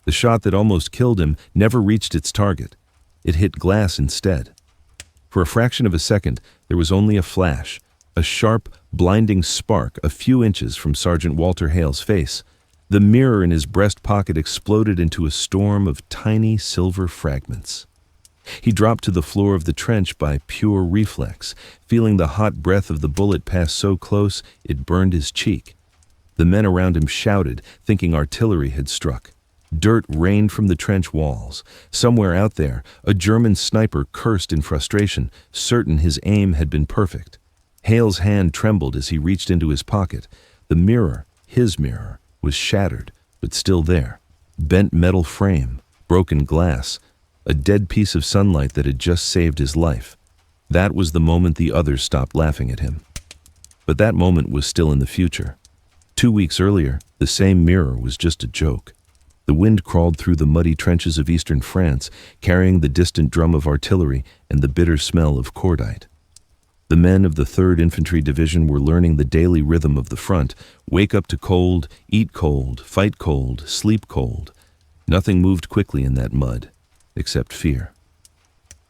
The shot that almost killed him never reached its target. It hit glass instead. For a fraction of a second, there was only a flash, a sharp, blinding spark a few inches from Sergeant Walter Hale's face. The mirror in his breast pocket exploded into a storm of tiny silver fragments. He dropped to the floor of the trench by pure reflex, feeling the hot breath of the bullet pass so close it burned his cheek. The men around him shouted, thinking artillery had struck. Dirt rained from the trench walls. Somewhere out there, a German sniper cursed in frustration, certain his aim had been perfect. Hale's hand trembled as he reached into his pocket. The mirror, his mirror, was shattered, but still there. Bent metal frame, broken glass, a dead piece of sunlight that had just saved his life. That was the moment the others stopped laughing at him. But that moment was still in the future. 2 weeks earlier, the same mirror was just a joke. The wind crawled through the muddy trenches of eastern France, carrying the distant drum of artillery and the bitter smell of cordite. The men of the 3rd Infantry Division were learning the daily rhythm of the front: wake up to cold, eat cold, fight cold, sleep cold. Nothing moved quickly in that mud, except fear.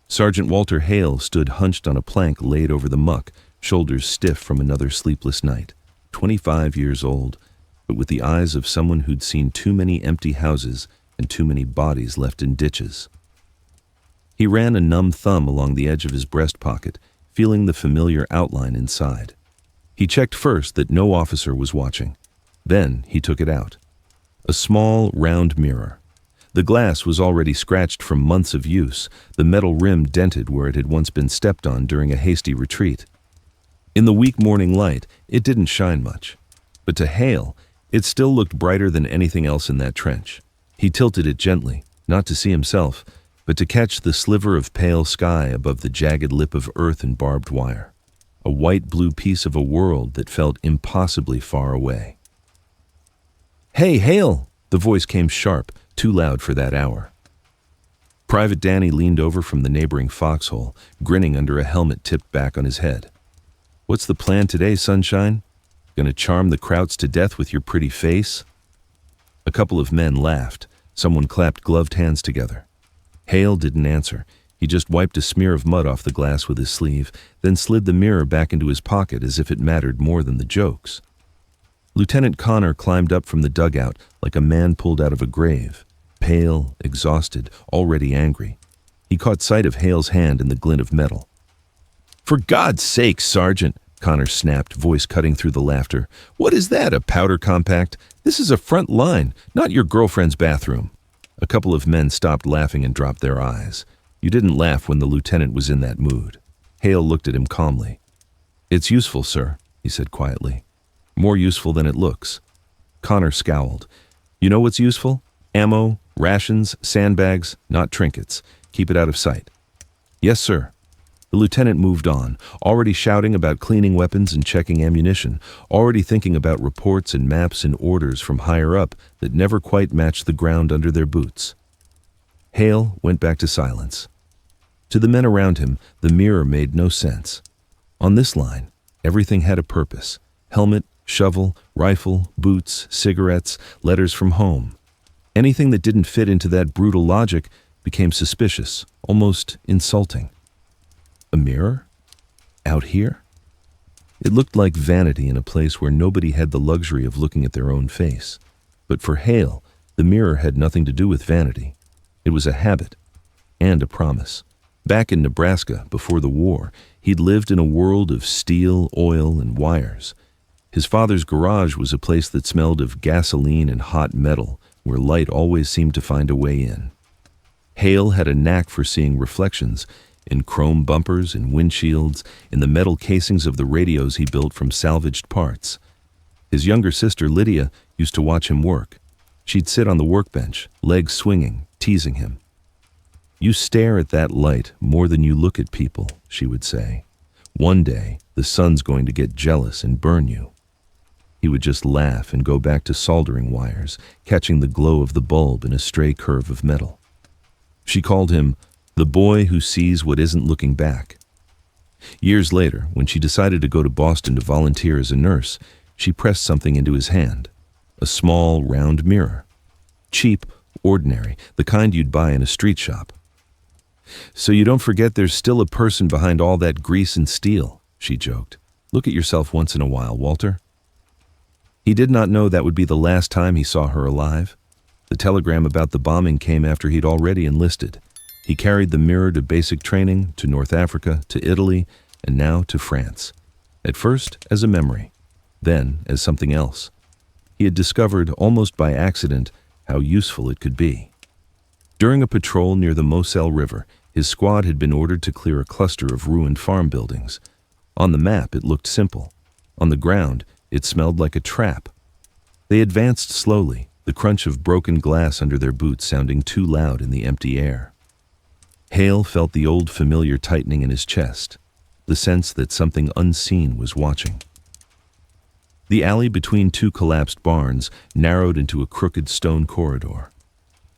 Sergeant Walter Hale stood hunched on a plank laid over the muck, shoulders stiff from another sleepless night. 25 years old, but with the eyes of someone who'd seen too many empty houses and too many bodies left in ditches. He ran a numb thumb along the edge of his breast pocket, feeling the familiar outline inside. He checked first that no officer was watching. Then he took it out. A small, round mirror. The glass was already scratched from months of use, the metal rim dented where it had once been stepped on during a hasty retreat. In the weak morning light, it didn't shine much. But to Hale, it still looked brighter than anything else in that trench. He tilted it gently, not to see himself, but to catch the sliver of pale sky above the jagged lip of earth and barbed wire. A white-blue piece of a world that felt impossibly far away. "Hey, Hale!" The voice came sharp, too loud for that hour. Private Danny leaned over from the neighboring foxhole, grinning under a helmet tipped back on his head. "What's the plan today, sunshine? Gonna charm the Krauts to death with your pretty face?" A couple of men laughed. Someone clapped gloved hands together. Hale didn't answer. He just wiped a smear of mud off the glass with his sleeve, then slid the mirror back into his pocket as if it mattered more than the jokes. Lieutenant Connor climbed up from the dugout like a man pulled out of a grave, pale, exhausted, already angry. He caught sight of Hale's hand in the glint of metal. "For God's sake, Sergeant!" Connor snapped, voice cutting through the laughter. "What is that, a powder compact? This is a front line, not your girlfriend's bathroom." A couple of men stopped laughing and dropped their eyes. You didn't laugh when the lieutenant was in that mood. Hale looked at him calmly. "It's useful, sir," he said quietly. "More useful than it looks." Connor scowled. "You know what's useful? Ammo, rations, sandbags, not trinkets. Keep it out of sight." "Yes, sir." The lieutenant moved on, already shouting about cleaning weapons and checking ammunition, already thinking about reports and maps and orders from higher up that never quite matched the ground under their boots. Hale went back to silence. To the men around him, the mirror made no sense. On this line, everything had a purpose. Helmet, shovel, rifle, boots, cigarettes, letters from home. Anything that didn't fit into that brutal logic became suspicious, almost insulting. A mirror? Out here? It looked like vanity in a place where nobody had the luxury of looking at their own face. But for Hale, the mirror had nothing to do with vanity. It was a habit and a promise. Back in Nebraska, before the war, he'd lived in a world of steel, oil, and wires. His father's garage was a place that smelled of gasoline and hot metal, where light always seemed to find a way in. Hale had a knack for seeing reflections in chrome bumpers and windshields, in the metal casings of the radios he built from salvaged parts. His younger sister, Lydia, used to watch him work. She'd sit on the workbench, legs swinging, teasing him. "You stare at that light more than you look at people," she would say. "One day, the sun's going to get jealous and burn you." He would just laugh and go back to soldering wires, catching the glow of the bulb in a stray curve of metal. She called him the boy who sees what isn't looking back. Years later, when she decided to go to Boston to volunteer as a nurse, she pressed something into his hand. A small, round mirror. Cheap, Ordinary, the kind you'd buy in a street shop. "So you don't forget there's still a person behind all that grease and steel," she joked. "Look at yourself once in a while, Walter." He did not know that would be the last time he saw her alive. The telegram about the bombing came after he'd already enlisted. He carried the mirror to basic training, to North Africa, to Italy, and now to France. At first as a memory, then as something else. He had discovered, almost by accident, how useful it could be. During a patrol near the Moselle River, his squad had been ordered to clear a cluster of ruined farm buildings. On the map, it looked simple. On the ground, it smelled like a trap. They advanced slowly, the crunch of broken glass under their boots sounding too loud in the empty air. Hale felt the old familiar tightening in his chest, the sense that something unseen was watching. The alley between two collapsed barns narrowed into a crooked stone corridor.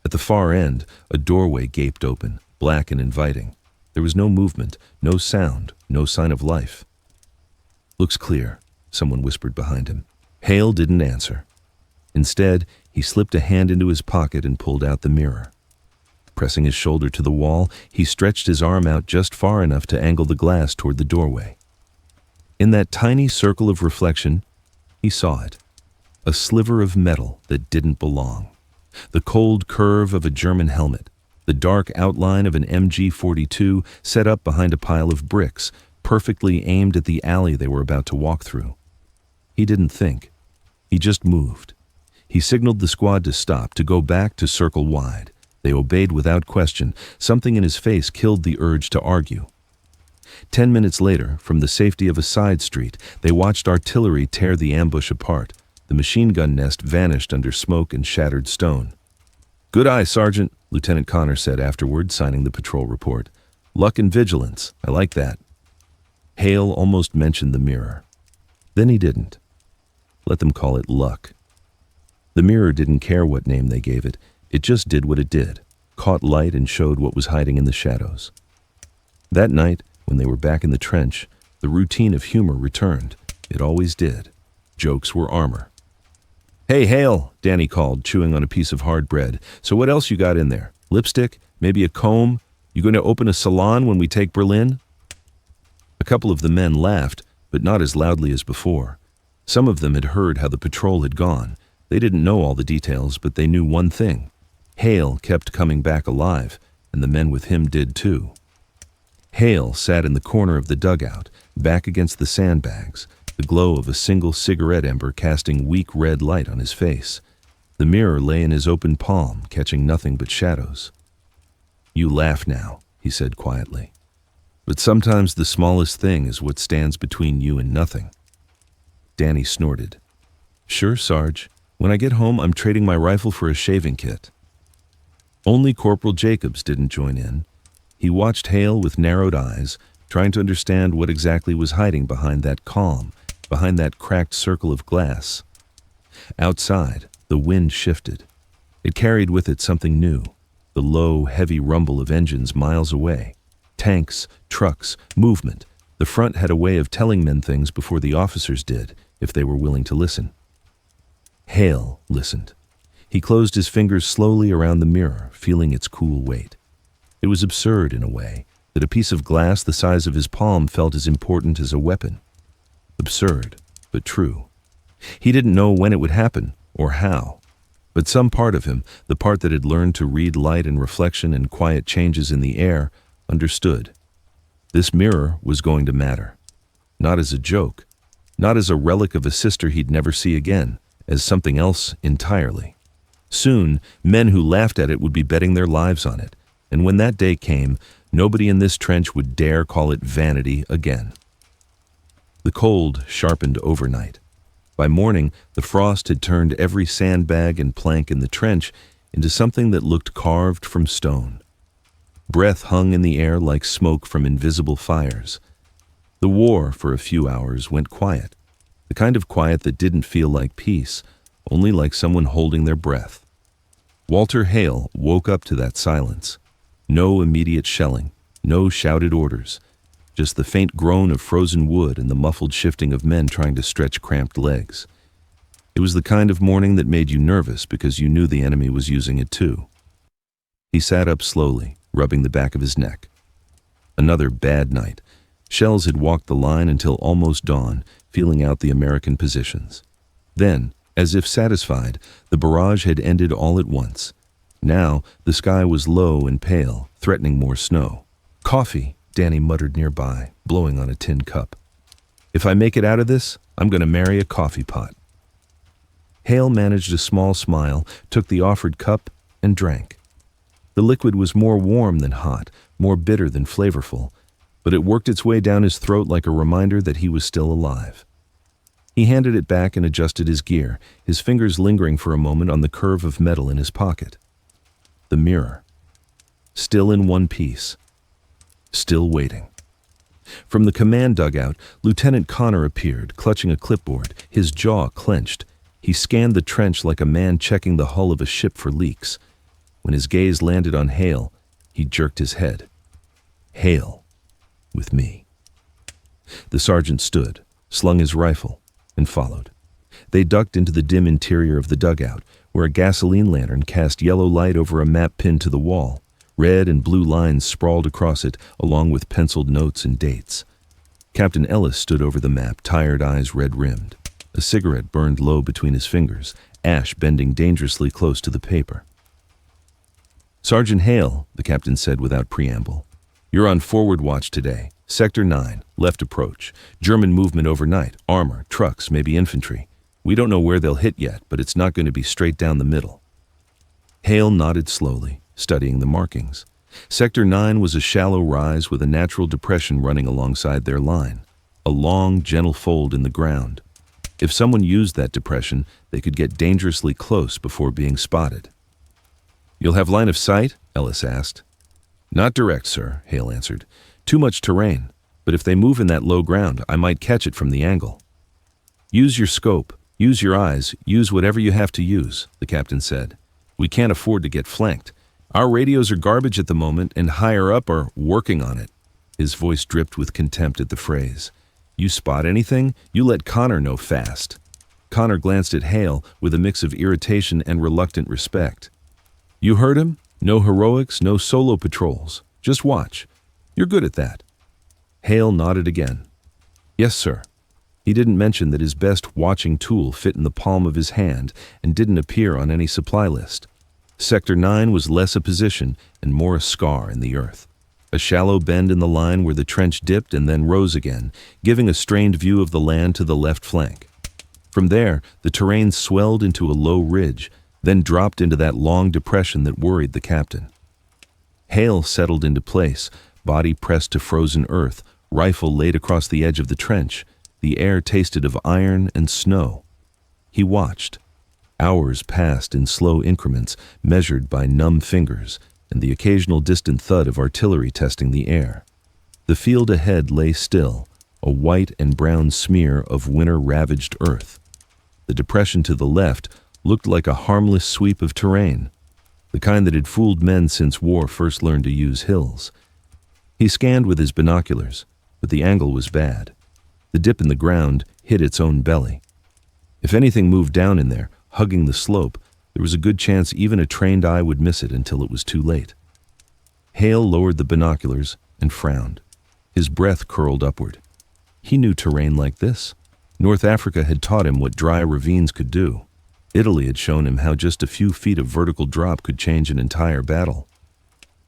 At the far end, a doorway gaped open, black and inviting. There was no movement, no sound, no sign of life. "Looks clear," someone whispered behind him. Hale didn't answer. Instead, he slipped a hand into his pocket and pulled out the mirror. Pressing his shoulder to the wall, he stretched his arm out just far enough to angle the glass toward the doorway. In that tiny circle of reflection, he saw it. A sliver of metal that didn't belong. The cold curve of a German helmet. The dark outline of an MG-42 set up behind a pile of bricks, perfectly aimed at the alley they were about to walk through. He didn't think. He just moved. He signaled the squad to stop, to go back, to circle wide. They obeyed without question. Something in his face killed the urge to argue. 10 minutes later, from the safety of a side street, they watched artillery tear the ambush apart. The machine gun nest vanished under smoke and shattered stone. "Good eye, Sergeant," Lieutenant Connor said afterward, signing the patrol report. "Luck and vigilance. I like that." Hale almost mentioned the mirror. Then he didn't. Let them call it luck. The mirror didn't care what name they gave it. It just did what it did, caught light and showed what was hiding in the shadows. That night, when they were back in the trench, the routine of humor returned. It always did. Jokes were armor. "Hey, Hale," Danny called, chewing on a piece of hard bread. "So what else you got in there? Lipstick? Maybe a comb? You going to open a salon when we take Berlin?" A couple of the men laughed, but not as loudly as before. Some of them had heard how the patrol had gone. They didn't know all the details, but they knew one thing. Hale kept coming back alive, and the men with him did too. Hale sat in the corner of the dugout, back against the sandbags, the glow of a single cigarette ember casting weak red light on his face. The mirror lay in his open palm, catching nothing but shadows. "You laugh now," he said quietly. "But sometimes the smallest thing is what stands between you and nothing." Danny snorted. "Sure, Sarge. When I get home, I'm trading my rifle for a shaving kit." Only Corporal Jacobs didn't join in. He watched Hale with narrowed eyes, trying to understand what exactly was hiding behind that calm, behind that cracked circle of glass. Outside, the wind shifted. It carried with it something new, the low, heavy rumble of engines miles away. Tanks, trucks, movement. The front had a way of telling men things before the officers did, if they were willing to listen. Hale listened. He closed his fingers slowly around the mirror, feeling its cool weight. It was absurd in a way, that a piece of glass the size of his palm felt as important as a weapon. Absurd, but true. He didn't know when it would happen, or how. But some part of him, the part that had learned to read light and reflection and quiet changes in the air, understood. This mirror was going to matter. Not as a joke, not as a relic of a sister he'd never see again, as something else entirely. Soon, men who laughed at it would be betting their lives on it, and when that day came, nobody in this trench would dare call it vanity again. The cold sharpened overnight. By morning, the frost had turned every sandbag and plank in the trench into something that looked carved from stone. Breath hung in the air like smoke from invisible fires. The war, for a few hours, went quiet. The kind of quiet that didn't feel like peace, only like someone holding their breath. Walter Hale woke up to that silence. No immediate shelling, no shouted orders, just the faint groan of frozen wood and the muffled shifting of men trying to stretch cramped legs. It was the kind of morning that made you nervous because you knew the enemy was using it too. He sat up slowly, rubbing the back of his neck. Another bad night. Shells had walked the line until almost dawn, feeling out the American positions. Then, as if satisfied, the barrage had ended all at once. Now, the sky was low and pale, threatening more snow. "Coffee," Danny muttered nearby, blowing on a tin cup. "If I make it out of this, I'm going to marry a coffee pot." Hale managed a small smile, took the offered cup, and drank. The liquid was more warm than hot, more bitter than flavorful, but it worked its way down his throat like a reminder that he was still alive. He handed it back and adjusted his gear, his fingers lingering for a moment on the curve of metal in his pocket. The mirror. Still in one piece. Still waiting. From the command dugout, Lieutenant Connor appeared, clutching a clipboard, his jaw clenched. He scanned the trench like a man checking the hull of a ship for leaks. When his gaze landed on Hale, he jerked his head. Hale. With me. The sergeant stood, slung his rifle, and followed. They ducked into the dim interior of the dugout, where a gasoline lantern cast yellow light over a map pinned to the wall. Red and blue lines sprawled across it, along with penciled notes and dates. Captain Ellis stood over the map, tired eyes red-rimmed. A cigarette burned low between his fingers, ash bending dangerously close to the paper. "Sergeant Hale," the captain said without preamble, "you're on forward watch today. Sector 9, left approach. German movement overnight, armor, trucks, maybe infantry. We don't know where they'll hit yet, but it's not going to be straight down the middle." Hale nodded slowly, studying the markings. Sector 9 was a shallow rise with a natural depression running alongside their line, a long, gentle fold in the ground. If someone used that depression, they could get dangerously close before being spotted. "You'll have line of sight?" Ellis asked. "Not direct, sir," Hale answered. "Too much terrain, but if they move in that low ground, I might catch it from the angle." "Use your scope, use your eyes, use whatever you have to use," the captain said. "We can't afford to get flanked. Our radios are garbage at the moment, and higher up are working on it." His voice dripped with contempt at the phrase. "You spot anything, you let Connor know fast." Connor glanced at Hale with a mix of irritation and reluctant respect. "You heard him? No heroics, no solo patrols. Just watch. You're good at that." Hale nodded again. "Yes, sir." He didn't mention that his best watching tool fit in the palm of his hand and didn't appear on any supply list. Sector 9 was less a position and more a scar in the earth. A shallow bend in the line where the trench dipped and then rose again, giving a strained view of the land to the left flank. From there, the terrain swelled into a low ridge, then dropped into that long depression that worried the captain. Hale settled into place, body pressed to frozen earth, rifle laid across the edge of the trench. The air tasted of iron and snow. He watched. Hours passed in slow increments, measured by numb fingers, and the occasional distant thud of artillery testing the air. The field ahead lay still, a white and brown smear of winter-ravaged earth. The depression to the left looked like a harmless sweep of terrain, the kind that had fooled men since war first learned to use hills. He scanned with his binoculars, but the angle was bad. The dip in the ground hid its own belly. If anything moved down in there, hugging the slope, there was a good chance even a trained eye would miss it until it was too late. Hale lowered the binoculars and frowned. His breath curled upward. He knew terrain like this. North Africa had taught him what dry ravines could do. Italy had shown him how just a few feet of vertical drop could change an entire battle.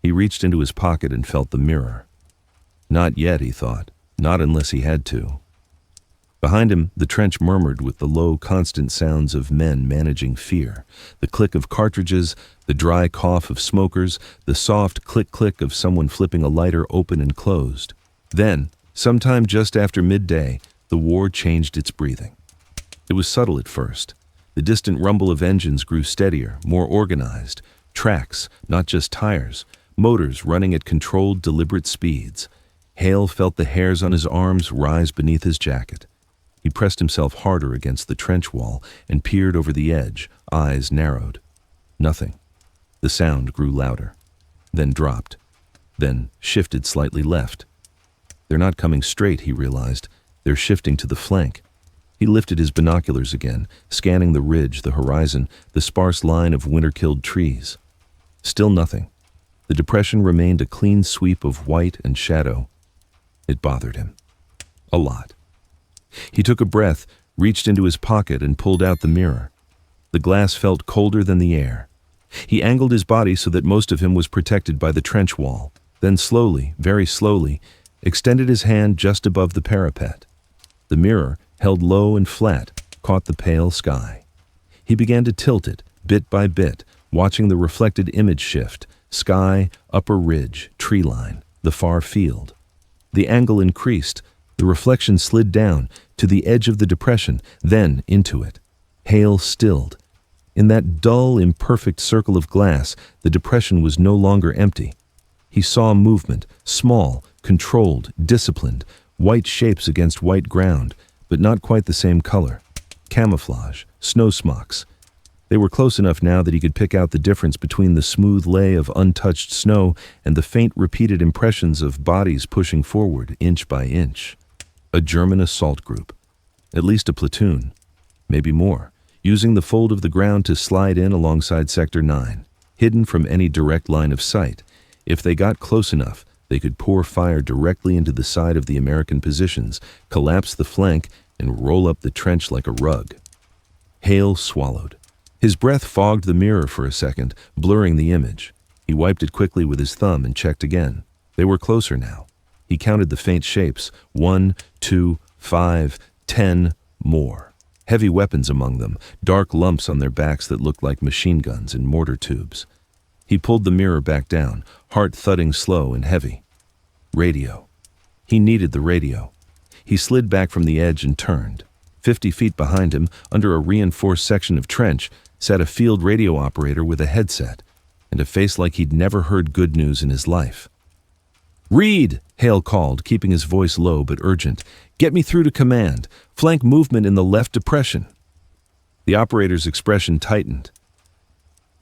He reached into his pocket and felt the mirror. Not yet, he thought. Not unless he had to. Behind him, the trench murmured with the low, constant sounds of men managing fear. The click of cartridges, the dry cough of smokers, the soft click-click of someone flipping a lighter open and closed. Then, sometime just after midday, the war changed its breathing. It was subtle at first. The distant rumble of engines grew steadier, more organized. Tracks, not just tires. Motors running at controlled, deliberate speeds. Hale felt the hairs on his arms rise beneath his jacket. He pressed himself harder against the trench wall and peered over the edge, eyes narrowed. Nothing. The sound grew louder, then dropped, then shifted slightly left. They're not coming straight, he realized. They're shifting to the flank. He lifted his binoculars again, scanning the ridge, the horizon, the sparse line of winter-killed trees. Still nothing. The depression remained a clean sweep of white and shadow. It bothered him. A lot. He took a breath, reached into his pocket, and pulled out the mirror. The glass felt colder than the air. He angled his body so that most of him was protected by the trench wall, then slowly, very slowly, extended his hand just above the parapet. The mirror, held low and flat, caught the pale sky. He began to tilt it, bit by bit, watching the reflected image shift: sky, upper ridge, tree line, the far field. The angle increased. The reflection slid down to the edge of the depression, then into it. Hale stilled. In that dull, imperfect circle of glass, the depression was no longer empty. He saw movement, small, controlled, disciplined, white shapes against white ground, but not quite the same color. Camouflage, snow smocks. They were close enough now that he could pick out the difference between the smooth lay of untouched snow and the faint repeated impressions of bodies pushing forward, inch by inch. A German assault group. At least a platoon. Maybe more. Using the fold of the ground to slide in alongside Sector 9, hidden from any direct line of sight. If they got close enough, they could pour fire directly into the side of the American positions, collapse the flank, and roll up the trench like a rug. Hale swallowed. His breath fogged the mirror for a second, blurring the image. He wiped it quickly with his thumb and checked again. They were closer now. He counted the faint shapes. 1, 2, 5, 10 more. Heavy weapons among them, dark lumps on their backs that looked like machine guns and mortar tubes. He pulled the mirror back down, heart thudding slow and heavy. Radio. He needed the radio. He slid back from the edge and turned. 50 feet behind him, under a reinforced section of trench, sat a field radio operator with a headset and a face like he'd never heard good news in his life. "Reed!" Hale called, keeping his voice low but urgent. "Get me through to command. Flank movement in the left depression." The operator's expression tightened.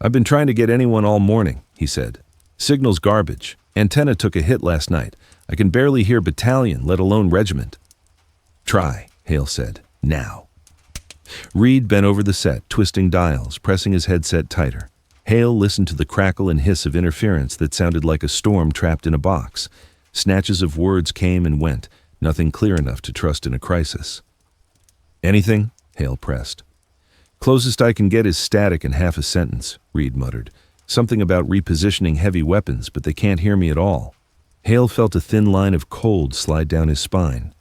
"I've been trying to get anyone all morning," he said. "Signal's garbage. Antenna took a hit last night. I can barely hear battalion, let alone regiment." "Try," Hale said. "Now." Reed bent over the set, twisting dials, pressing his headset tighter. Hale listened to the crackle and hiss of interference that sounded like a storm trapped in a box. Snatches of words came and went, nothing clear enough to trust in a crisis. "Anything?" Hale pressed. "Closest I can get is static in half a sentence," Reed muttered. "Something about repositioning heavy weapons, but they can't hear me at all." Hale felt a thin line of cold slide down his spine.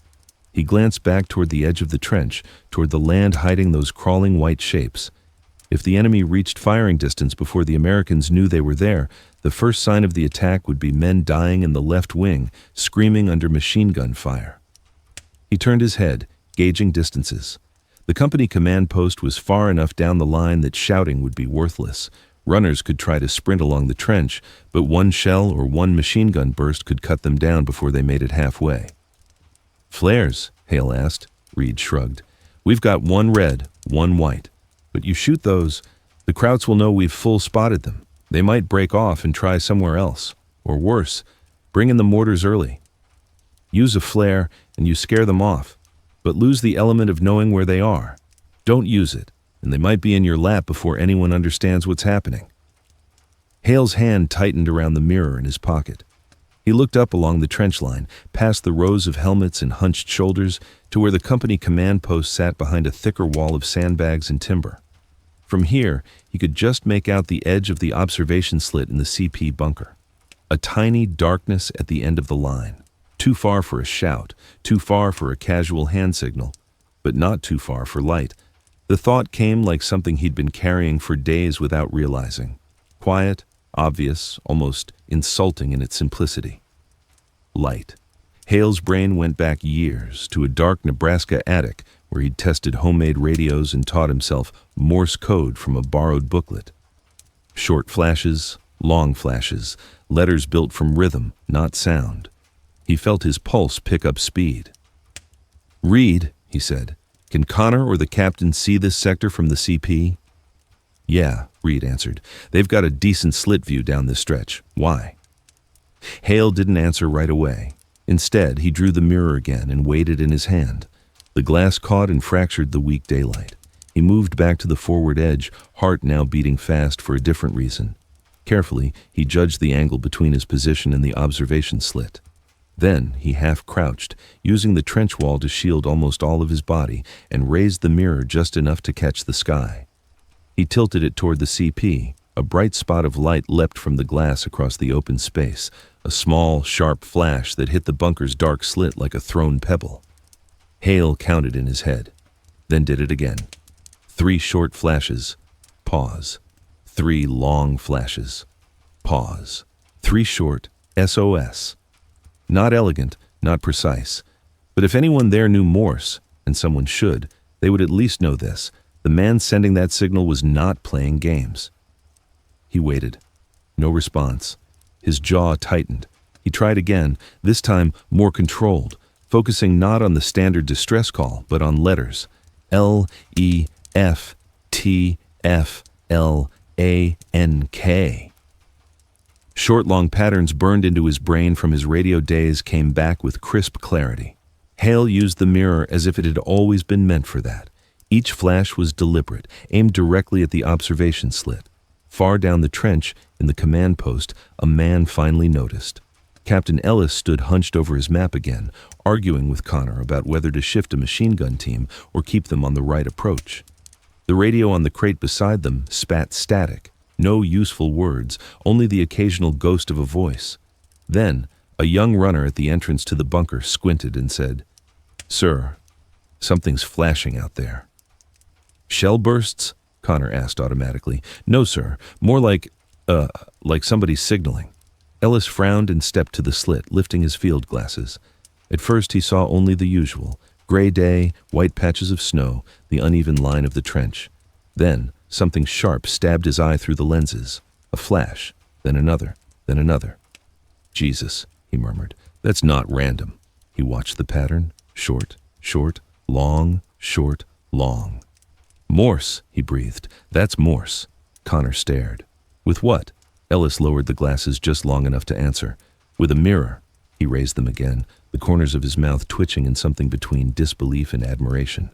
He glanced back toward the edge of the trench, toward the land hiding those crawling white shapes. If the enemy reached firing distance before the Americans knew they were there, the first sign of the attack would be men dying in the left wing, screaming under machine gun fire. He turned his head, gauging distances. The company command post was far enough down the line that shouting would be worthless. Runners could try to sprint along the trench, but one shell or one machine gun burst could cut them down before they made it halfway. "Flares?" Hale asked. Reed shrugged. "We've got one red, one white. But you shoot those, the Krauts will know we've full spotted them. They might break off and try somewhere else. Or worse, bring in the mortars early. Use a flare and you scare them off, but lose the element of knowing where they are. Don't use it, and they might be in your lap before anyone understands what's happening." Hale's hand tightened around the mirror in his pocket. He looked up along the trench line, past the rows of helmets and hunched shoulders, to where the company command post sat behind a thicker wall of sandbags and timber. From here, he could just make out the edge of the observation slit in the CP bunker. A tiny darkness at the end of the line. Too far for a shout, too far for a casual hand signal, but not too far for light. The thought came like something he'd been carrying for days without realizing. Quiet, obvious, almost insulting in its simplicity. Light. Hale's brain went back years to a dark Nebraska attic where he'd tested homemade radios and taught himself Morse code from a borrowed booklet. Short flashes, long flashes, letters built from rhythm, not sound. He felt his pulse pick up speed. "Reed," he said, "can Connor or the captain see this sector from the CP?" "Yeah," Reed answered. "They've got a decent slit view down this stretch. Why?" Hale didn't answer right away. Instead, he drew the mirror again and weighed it in his hand. The glass caught and fractured the weak daylight. He moved back to the forward edge, heart now beating fast for a different reason. Carefully, he judged the angle between his position and the observation slit. Then he half-crouched, using the trench wall to shield almost all of his body, and raised the mirror just enough to catch the sky. He tilted it toward the CP. A bright spot of light leapt from the glass across the open space, a small, sharp flash that hit the bunker's dark slit like a thrown pebble. Hale counted in his head, then did it again. 3 short flashes. Pause. 3 long flashes. Pause. 3 short. SOS. Not elegant, not precise. But if anyone there knew Morse, and someone should, they would at least know this. The man sending that signal was not playing games. He waited. No response. His jaw tightened. He tried again, this time more controlled, focusing not on the standard distress call, but on letters. L, E, F, T, F, L, A, N, K. Short, long patterns burned into his brain from his radio days came back with crisp clarity. Hale used the mirror as if it had always been meant for that. Each flash was deliberate, aimed directly at the observation slit. Far down the trench, in the command post, a man finally noticed. Captain Ellis stood hunched over his map again, arguing with Connor about whether to shift a machine gun team or keep them on the right approach. The radio on the crate beside them spat static. No useful words, only the occasional ghost of a voice. Then, a young runner at the entrance to the bunker squinted and said, "Sir, something's flashing out there." "Shell bursts?" Connor asked automatically. "No, sir. More like somebody's signaling." Ellis frowned and stepped to the slit, lifting his field glasses. At first he saw only the usual. Gray day, white patches of snow, the uneven line of the trench. Then, something sharp stabbed his eye through the lenses. A flash, then another, then another. "Jesus," he murmured. "That's not random." He watched the pattern. Short, short, long, short, long. "Morse," he breathed. "That's Morse." Connor stared. "With what?" Ellis lowered the glasses just long enough to answer. "With a mirror." He raised them again, the corners of his mouth twitching in something between disbelief and admiration.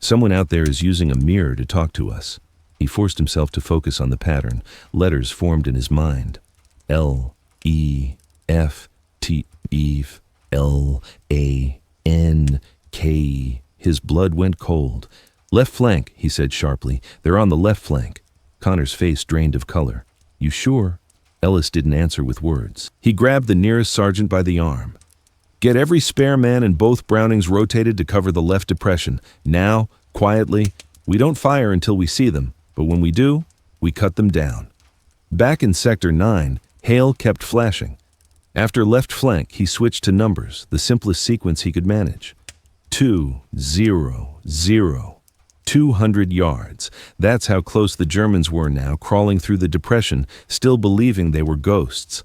"Someone out there is using a mirror to talk to us." He forced himself to focus on the pattern. Letters formed in his mind. L, E, F, T, Eve, L, A, N, K. His blood went cold. "Left flank," he said sharply. "They're on the left flank." Connor's face drained of color. "You sure?" Ellis didn't answer with words. He grabbed the nearest sergeant by the arm. "Get every spare man and both Brownings rotated to cover the left depression. Now, quietly. We don't fire until we see them, but when we do, we cut them down." Back in Sector 9, Hale kept flashing. After left flank, he switched to numbers, the simplest sequence he could manage. 2, 0, 0. 200 yards. That's how close the Germans were now, crawling through the depression, still believing they were ghosts.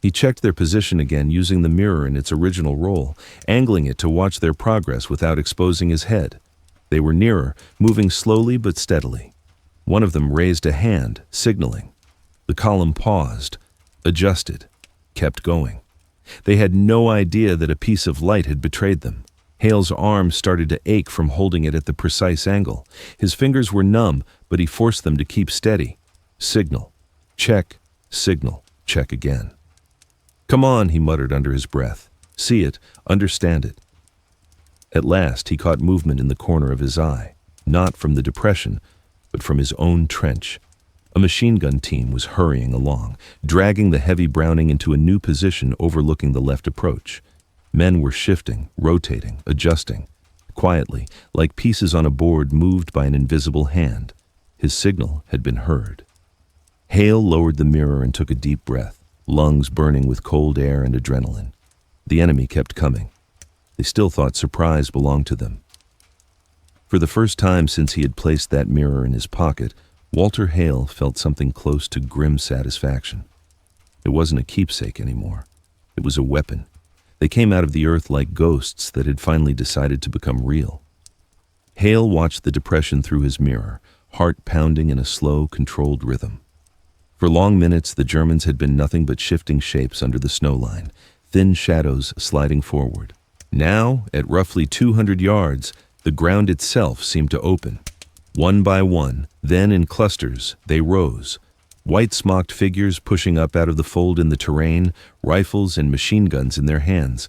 He checked their position again using the mirror in its original role, angling it to watch their progress without exposing his head. They were nearer, moving slowly but steadily. One of them raised a hand, signaling. The column paused, adjusted, kept going. They had no idea that a piece of light had betrayed them. Hale's arm started to ache from holding it at the precise angle. His fingers were numb, but he forced them to keep steady. Signal. Check. Signal. Check again. "Come on," he muttered under his breath. "See it. Understand it." At last, he caught movement in the corner of his eye, not from the depression, but from his own trench. A machine gun team was hurrying along, dragging the heavy Browning into a new position overlooking the left approach. Men were shifting, rotating, adjusting, quietly, like pieces on a board moved by an invisible hand. His signal had been heard. Hale lowered the mirror and took a deep breath, lungs burning with cold air and adrenaline. The enemy kept coming. They still thought surprise belonged to them. For the first time since he had placed that mirror in his pocket, Walter Hale felt something close to grim satisfaction. It wasn't a keepsake anymore. It was a weapon. They came out of the earth like ghosts that had finally decided to become real. Hale watched the depression through his mirror, heart pounding in a slow, controlled rhythm. For long minutes, the Germans had been nothing but shifting shapes under the snow line, thin shadows sliding forward. Now, at roughly 200 yards, the ground itself seemed to open. One by one, then in clusters, they rose. White-smocked figures pushing up out of the fold in the terrain, rifles and machine guns in their hands.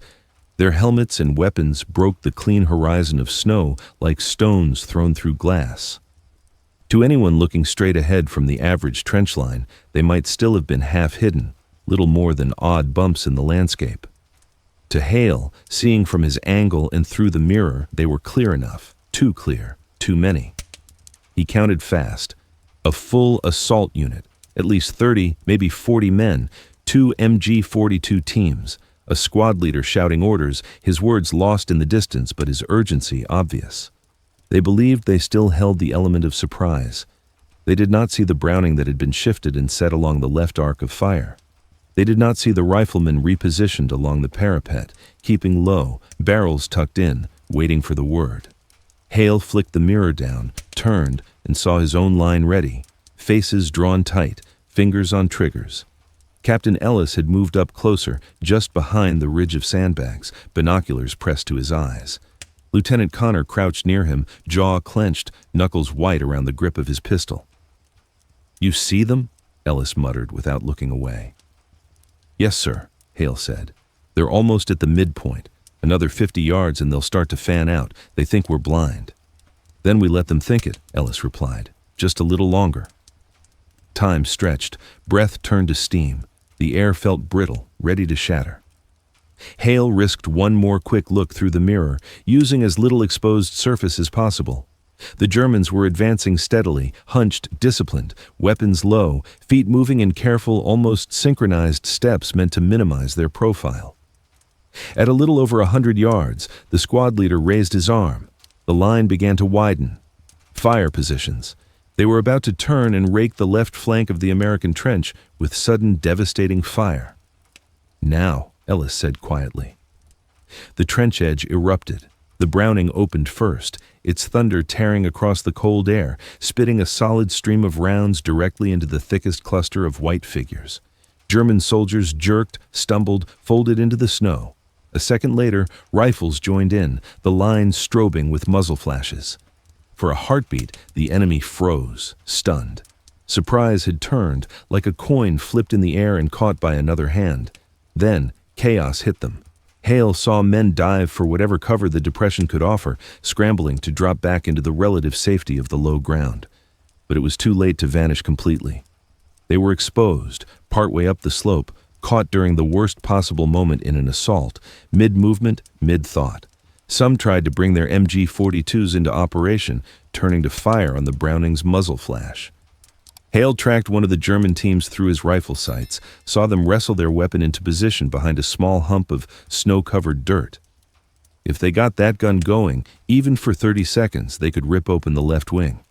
Their helmets and weapons broke the clean horizon of snow like stones thrown through glass. To anyone looking straight ahead from the average trench line, they might still have been half hidden, little more than odd bumps in the landscape. To Hale, seeing from his angle and through the mirror, they were clear enough, too clear, too many. He counted fast. A full assault unit, at least 30, maybe 40 men, 2 MG-42 teams, a squad leader shouting orders, his words lost in the distance but his urgency obvious. They believed they still held the element of surprise. They did not see the Browning that had been shifted and set along the left arc of fire. They did not see the riflemen repositioned along the parapet, keeping low, barrels tucked in, waiting for the word. Hale flicked the mirror down, turned, and saw his own line ready, faces drawn tight, fingers on triggers. Captain Ellis had moved up closer, just behind the ridge of sandbags, binoculars pressed to his eyes. Lieutenant Connor crouched near him, jaw clenched, knuckles white around the grip of his pistol. "You see them?" Ellis muttered without looking away. "Yes, sir," Hale said. "They're almost at the midpoint. Another 50 yards and they'll start to fan out. They think we're blind." "Then we let them think it," Ellis replied. "Just a little longer." Time stretched. Breath turned to steam. The air felt brittle, ready to shatter. Hale risked one more quick look through the mirror, using as little exposed surface as possible. The Germans were advancing steadily, hunched, disciplined, weapons low, feet moving in careful, almost synchronized steps meant to minimize their profile. At a little over 100 yards, the squad leader raised his arm. The line began to widen. Fire positions. They were about to turn and rake the left flank of the American trench with sudden, devastating fire. "Now," Ellis said quietly. The trench edge erupted. The Browning opened first, its thunder tearing across the cold air, spitting a solid stream of rounds directly into the thickest cluster of white figures. German soldiers jerked, stumbled, folded into the snow. A second later, rifles joined in, the line strobing with muzzle flashes. For a heartbeat, the enemy froze, stunned. Surprise had turned, like a coin flipped in the air and caught by another hand. Then, chaos hit them. Hale saw men dive for whatever cover the depression could offer, scrambling to drop back into the relative safety of the low ground. But it was too late to vanish completely. They were exposed, partway up the slope, caught during the worst possible moment in an assault, mid-movement, mid-thought. Some tried to bring their MG-42s into operation, turning to fire on the Browning's muzzle flash. Hale tracked one of the German teams through his rifle sights, saw them wrestle their weapon into position behind a small hump of snow-covered dirt. If they got that gun going, even for 30 seconds, they could rip open the left wing.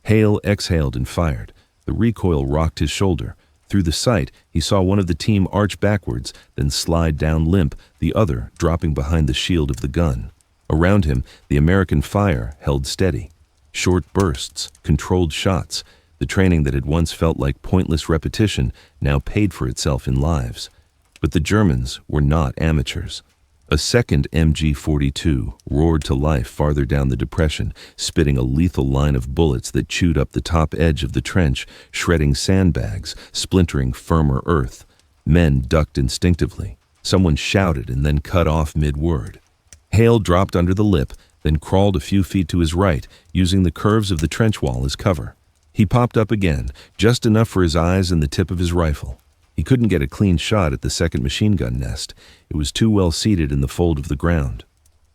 Hale exhaled and fired. The recoil rocked his shoulder. Through the sight, he saw one of the team arch backwards, then slide down limp, the other dropping behind the shield of the gun. Around him, the American fire held steady. Short bursts, controlled shots. The training that had once felt like pointless repetition now paid for itself in lives. But the Germans were not amateurs. A second MG-42 roared to life farther down the depression, spitting a lethal line of bullets that chewed up the top edge of the trench, shredding sandbags, splintering firmer earth. Men ducked instinctively. Someone shouted and then cut off mid-word. Hale dropped under the lip, then crawled a few feet to his right, using the curves of the trench wall as cover. He popped up again, just enough for his eyes and the tip of his rifle. He couldn't get a clean shot at the second machine gun nest. It was too well seated in the fold of the ground.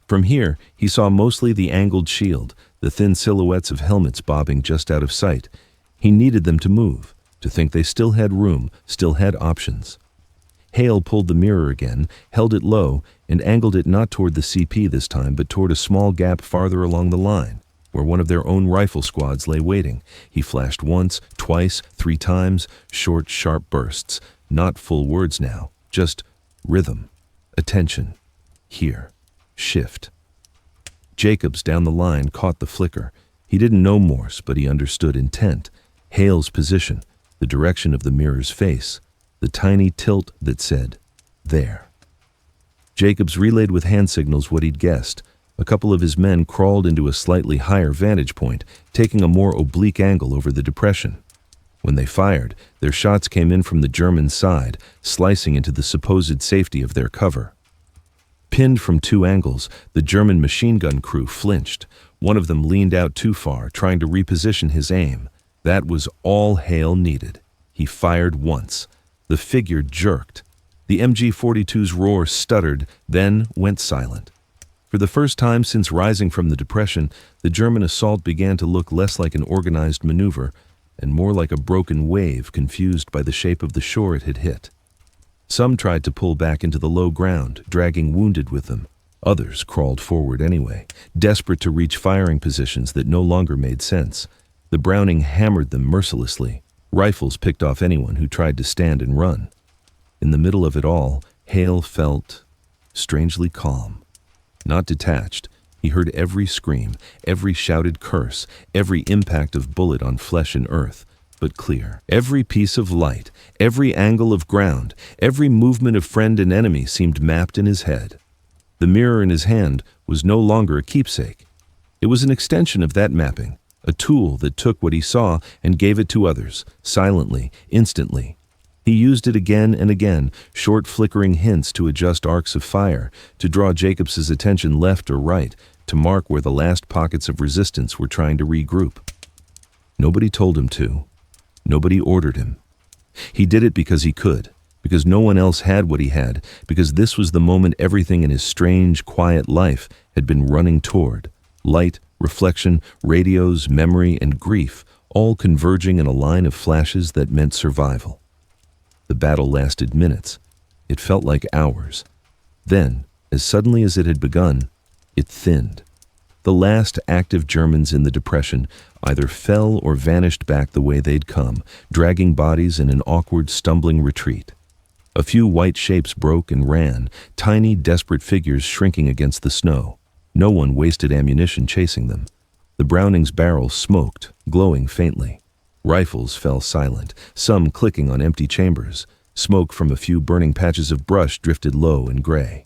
From here, he saw mostly the angled shield, the thin silhouettes of helmets bobbing just out of sight. He needed them to move, to think they still had room, still had options. Hale pulled the mirror again, held it low, and angled it not toward the CP this time, but toward a small gap farther along the line, where one of their own rifle squads lay waiting. He flashed once, twice, 3 times, short, sharp bursts. Not full words now, just rhythm, attention, here, shift. Jacobs down the line caught the flicker. He didn't know Morse, but he understood intent. Hale's position, the direction of the mirror's face, the tiny tilt that said, there. Jacobs relayed with hand signals what he'd guessed. A couple of his men crawled into a slightly higher vantage point, taking a more oblique angle over the depression. When they fired, their shots came in from the German side, slicing into the supposed safety of their cover. Pinned from two angles, the German machine gun crew flinched. One of them leaned out too far, trying to reposition his aim. That was all Hale needed. He fired once. The figure jerked. The MG-42's roar stuttered, then went silent. For the first time since rising from the depression, the German assault began to look less like an organized maneuver and more like a broken wave confused by the shape of the shore it had hit. Some tried to pull back into the low ground, dragging wounded with them. Others crawled forward anyway, desperate to reach firing positions that no longer made sense. The Browning hammered them mercilessly. Rifles picked off anyone who tried to stand and run. In the middle of it all, Hale felt strangely calm. Not detached, he heard every scream, every shouted curse, every impact of bullet on flesh and earth, but clear. Every piece of light, every angle of ground, every movement of friend and enemy seemed mapped in his head. The mirror in his hand was no longer a keepsake. It was an extension of that mapping, a tool that took what he saw and gave it to others, silently, instantly. He used it again and again, short flickering hints to adjust arcs of fire, to draw Jacobs's attention left or right, to mark where the last pockets of resistance were trying to regroup. Nobody told him to. Nobody ordered him. He did it because he could, because no one else had what he had, because this was the moment everything in his strange, quiet life had been running toward. Light, reflection, radios, memory, and grief, all converging in a line of flashes that meant survival. The battle lasted minutes. It felt like hours. Then, as suddenly as it had begun, it thinned. The last active Germans in the depression either fell or vanished back the way they'd come, dragging bodies in an awkward, stumbling retreat. A few white shapes broke and ran, tiny, desperate figures shrinking against the snow. No one wasted ammunition chasing them. The Browning's barrel smoked, glowing faintly. Rifles fell silent, some clicking on empty chambers. Smoke from a few burning patches of brush drifted low and gray.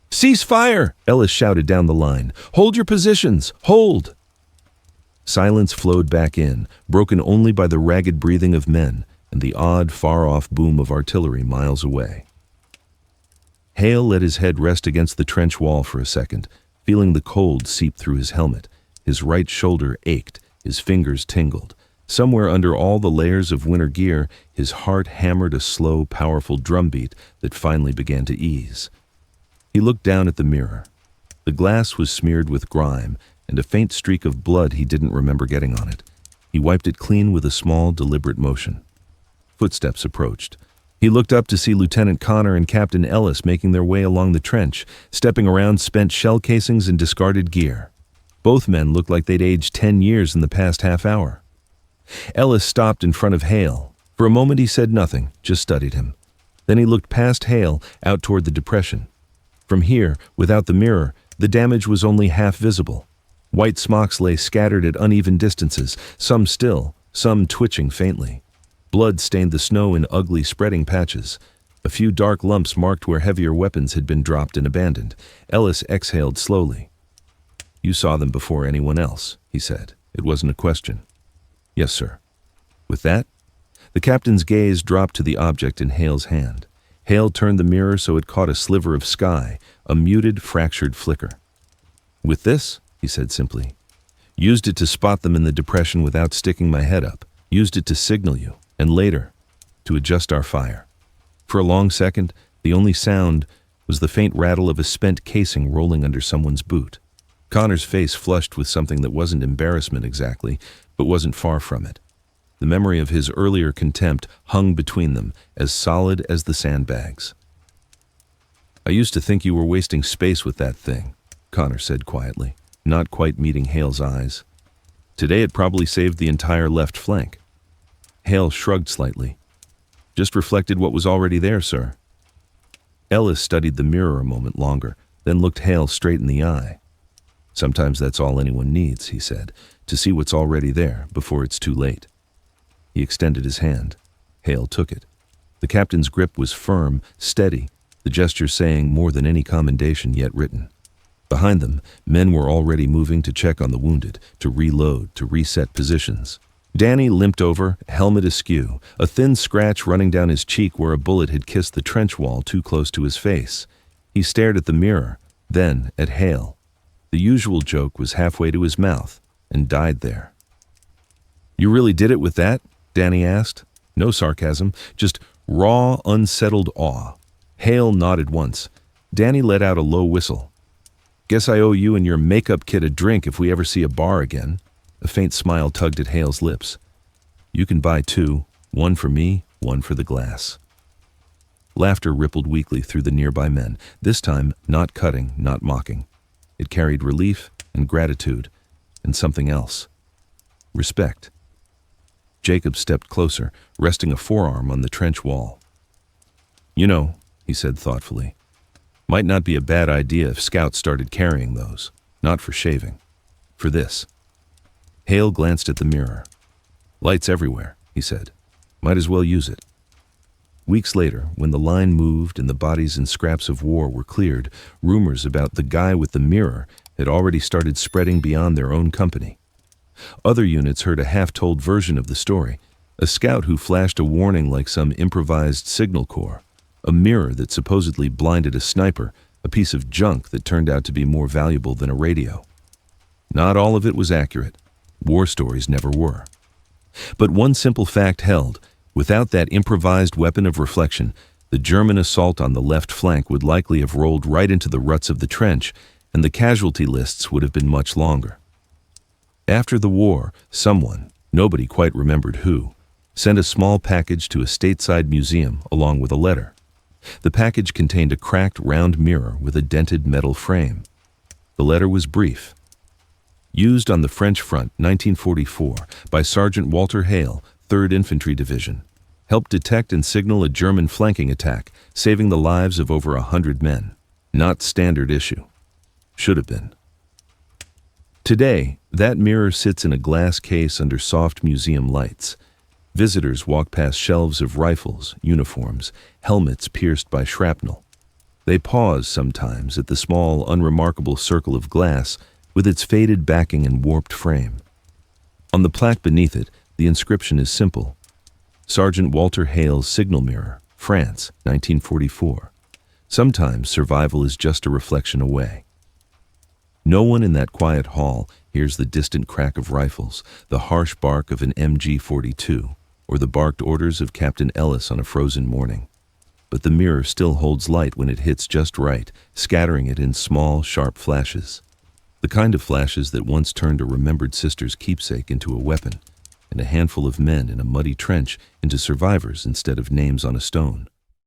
"Cease fire!" Ellis shouted down the line. "Hold your positions! Hold!" Silence flowed back in, broken only by the ragged breathing of men and the odd, far-off boom of artillery miles away. Hale let his head rest against the trench wall for a second, feeling the cold seep through his helmet. His right shoulder ached, his fingers tingled. Somewhere under all the layers of winter gear, his heart hammered a slow, powerful drumbeat that finally began to ease. He looked down at the mirror. The glass was smeared with grime, and a faint streak of blood he didn't remember getting on it. He wiped it clean with a small, deliberate motion. Footsteps approached. He looked up to see Lieutenant Connor and Captain Ellis making their way along the trench, stepping around spent shell casings and discarded gear. Both men looked like they'd aged 10 years in the past half hour. Ellis stopped in front of Hale. For a moment he said nothing, just studied him. Then he looked past Hale, out toward the depression. From here, without the mirror, the damage was only half visible. White smocks lay scattered at uneven distances, some still, some twitching faintly. Blood stained the snow in ugly, spreading patches. A few dark lumps marked where heavier weapons had been dropped and abandoned. Ellis exhaled slowly. "You saw them before anyone else," he said. It wasn't a question. "Yes, sir." With that, the captain's gaze dropped to the object in Hale's hand. Hale turned the mirror so it caught a sliver of sky, a muted, fractured flicker. "With this," he said simply. "Used it to spot them in the depression without sticking my head up. Used it to signal you, and later, to adjust our fire." For a long second, the only sound was the faint rattle of a spent casing rolling under someone's boot. Connor's face flushed with something that wasn't embarrassment exactly, but wasn't far from it. The memory of his earlier contempt hung between them, as solid as the sandbags. "I used to think you were wasting space with that thing," Connor said quietly, not quite meeting Hale's eyes. "Today it probably saved the entire left flank." Hale shrugged slightly. "Just reflected what was already there, sir." Ellis studied the mirror a moment longer, then looked Hale straight in the eye. "Sometimes that's all anyone needs," he said, "to see what's already there before it's too late." He extended his hand. Hale took it. The captain's grip was firm, steady, the gesture saying more than any commendation yet written. Behind them, men were already moving to check on the wounded, to reload, to reset positions. Danny limped over, helmet askew, a thin scratch running down his cheek where a bullet had kissed the trench wall too close to his face. He stared at the mirror, then at Hale. The usual joke was halfway to his mouth, and died there. "You really did it with that?" Danny asked. No sarcasm, just raw, unsettled awe. Hale nodded once. Danny let out a low whistle. "Guess I owe you and your makeup kit a drink if we ever see a bar again." A faint smile tugged at Hale's lips. "You can buy two, one for me, one for the glass." Laughter rippled weakly through the nearby men, this time not cutting, not mocking. It carried relief and gratitude, and something else. Respect. Jacob stepped closer, resting a forearm on the trench wall. "You know," he said thoughtfully, "might not be a bad idea if scouts started carrying those. Not for shaving. For this." Hale glanced at the mirror. "Lights everywhere," he said. "Might as well use it." Weeks later, when the line moved and the bodies and scraps of war were cleared, rumors about the guy with the mirror had already started spreading beyond their own company. Other units heard a half-told version of the story, a scout who flashed a warning like some improvised signal corps, a mirror that supposedly blinded a sniper, a piece of junk that turned out to be more valuable than a radio. Not all of it was accurate. War stories never were. But one simple fact held: without that improvised weapon of reflection, the German assault on the left flank would likely have rolled right into the ruts of the trench, and the casualty lists would have been much longer. After the war, someone, nobody quite remembered who, sent a small package to a stateside museum along with a letter. The package contained a cracked round mirror with a dented metal frame. The letter was brief. Used on the French front, 1944, by Sergeant Walter Hale, 3rd Infantry Division. Helped detect and signal a German flanking attack, saving the lives of over 100 men. Not standard issue. Should have been. Today, that mirror sits in a glass case under soft museum lights. Visitors walk past shelves of rifles, uniforms, helmets pierced by shrapnel. They pause sometimes at the small, unremarkable circle of glass with its faded backing and warped frame. On the plaque beneath it, the inscription is simple: Sergeant Walter Hale's signal mirror, France, 1944. Sometimes survival is just a reflection away. No one in that quiet hall hears the distant crack of rifles, the harsh bark of an MG-42, or the barked orders of Captain Ellis on a frozen morning. But the mirror still holds light when it hits just right, scattering it in small, sharp flashes. The kind of flashes that once turned a remembered sister's keepsake into a weapon, and a handful of men in a muddy trench into survivors instead of names on a stone.